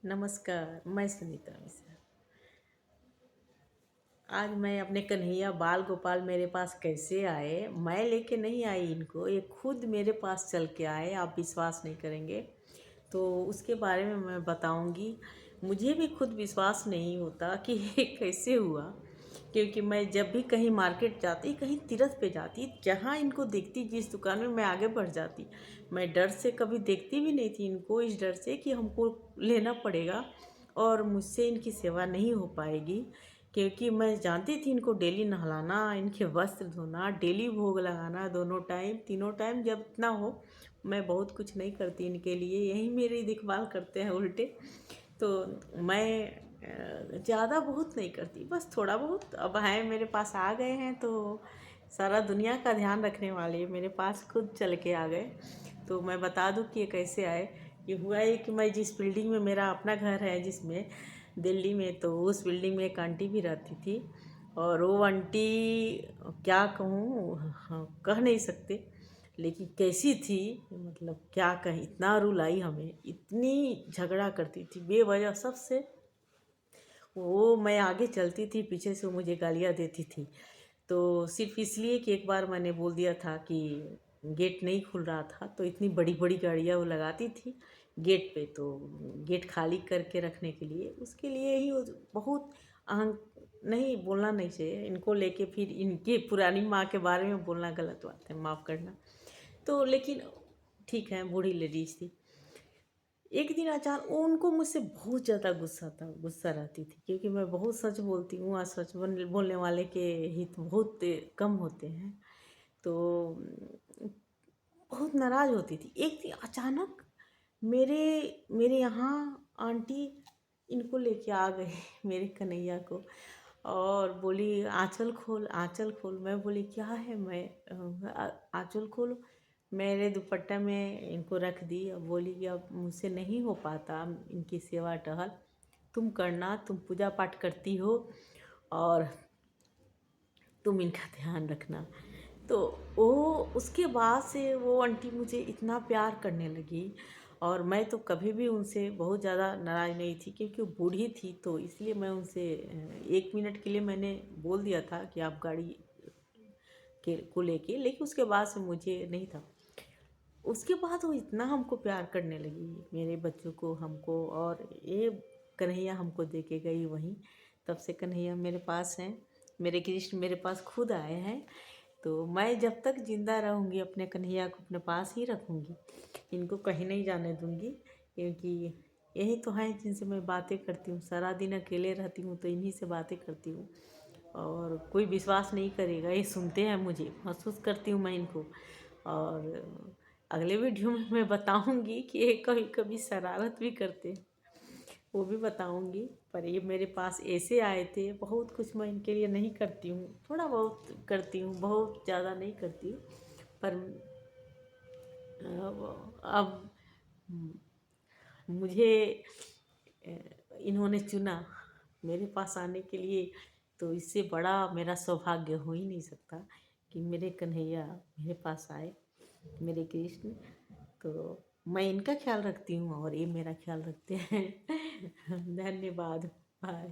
नमस्कार, मैं सुनीता मिश्रा। आज मैं अपने कन्हैया बाल गोपाल मेरे पास कैसे आए, मैं लेके नहीं आई इनको, ये खुद मेरे पास चल के आए। आप विश्वास नहीं करेंगे तो उसके बारे में मैं बताऊंगी। मुझे भी खुद विश्वास नहीं होता कि ये कैसे हुआ, क्योंकि मैं जब भी कहीं मार्केट जाती, कहीं तीर्थ पे जाती, जहाँ इनको देखती, जिस दुकान में मैं आगे बढ़ जाती, मैं डर से कभी देखती भी नहीं थी इनको, इस डर से कि हमको लेना पड़ेगा और मुझसे इनकी सेवा नहीं हो पाएगी। क्योंकि मैं जानती थी इनको डेली नहलाना, इनके वस्त्र धोना, डेली भोग लगाना, दोनों टाइम तीनों टाइम जब इतना हो। मैं बहुत कुछ नहीं करती इनके लिए, यही मेरी देखभाल करते हैं उल्टे। तो मैं ज़्यादा बहुत नहीं करती, बस थोड़ा बहुत। अब हैं मेरे पास, आ गए हैं तो सारा दुनिया का ध्यान रखने वाले मेरे पास खुद चल के आ गए। तो मैं बता दूं कि ये कैसे आए। ये हुआ है कि मैं जिस बिल्डिंग में, मेरा अपना घर है जिसमें, दिल्ली में, तो उस बिल्डिंग में एक आंटी भी रहती थी। और वो आंटी, क्या कहूँ, हाँ, कह नहीं सकते, लेकिन कैसी थी, मतलब क्या कहें, इतना रुलाई हमें, इतनी झगड़ा करती थी बेवजह सबसे। वो मैं आगे चलती थी, पीछे से वो मुझे गालियाँ देती थी। तो सिर्फ इसलिए कि एक बार मैंने बोल दिया था कि गेट नहीं खुल रहा था, तो इतनी बड़ी बड़ी गाड़ियाँ वो लगाती थी गेट पे, तो गेट खाली करके रखने के लिए, उसके लिए ही वो बहुत अहंग, नहीं बोलना नहीं चाहिए इनको लेके, फिर इनके पुरानी माँ के बारे में बोलना गलत बात है, माफ़ करना। तो लेकिन ठीक है, बूढ़ी लेडीज थी। एक दिन अचानक उनको मुझसे बहुत ज़्यादा गुस्सा रहती थी, क्योंकि मैं बहुत सच बोलती हूँ और सच बोलने वाले के हित बहुत कम होते हैं। तो बहुत नाराज़ होती थी। एक दिन अचानक मेरे मेरे यहाँ आंटी इनको लेके आ गए मेरे कन्हैया को, और बोली आँचल खोल, आँचल खोल। मैं बोली क्या है, मैं आँचल खोलो। मेरे दुपट्टा में इनको रख दी और बोली कि अब मुझसे नहीं हो पाता इनकी सेवा टहल, तुम करना, तुम पूजा पाठ करती हो और तुम इनका ध्यान रखना। तो वो, उसके बाद से वो आंटी मुझे इतना प्यार करने लगी। और मैं तो कभी भी उनसे बहुत ज़्यादा नाराज़ नहीं थी, क्योंकि वो बूढ़ी थी, तो इसलिए मैं उनसे 1 मिनट के लिए मैंने बोल दिया था कि आप गाड़ी के को लेके, लेकिन उसके बाद से मुझे नहीं था। उसके बाद वो इतना हमको प्यार करने लगी, मेरे बच्चों को, हमको, और ये कन्हैया हमको दे के गई वहीं। तब से कन्हैया मेरे पास हैं, मेरे कृष्ण मेरे पास खुद आए हैं। तो मैं जब तक जिंदा रहूँगी अपने कन्हैया को अपने पास ही रखूँगी, इनको कहीं नहीं जाने दूँगी। क्योंकि यही तो हैं जिनसे मैं बातें करती हूँ, सारा दिन अकेले रहती हूँ तो इन्हीं से बातें करती हूँ। और कोई विश्वास नहीं करेगा, ये सुनते हैं मुझे, महसूस करती हूँ मैं इनको। और अगले वीडियो में मैं बताऊंगी कि ये कभी कभी शरारत भी करते हैं, वो भी बताऊंगी। पर ये मेरे पास ऐसे आए थे, बहुत कुछ मैं इनके लिए नहीं करती हूँ, थोड़ा बहुत करती हूँ, बहुत ज़्यादा नहीं करती हूँ। पर अब मुझे इन्होंने चुना मेरे पास आने के लिए, तो इससे बड़ा मेरा सौभाग्य हो ही नहीं सकता कि मेरे कन्हैया मेरे पास आए, मेरे कृष्ण। तो मैं इनका ख्याल रखती हूँ और ये मेरा ख्याल रखते हैं। धन्यवाद। बाय।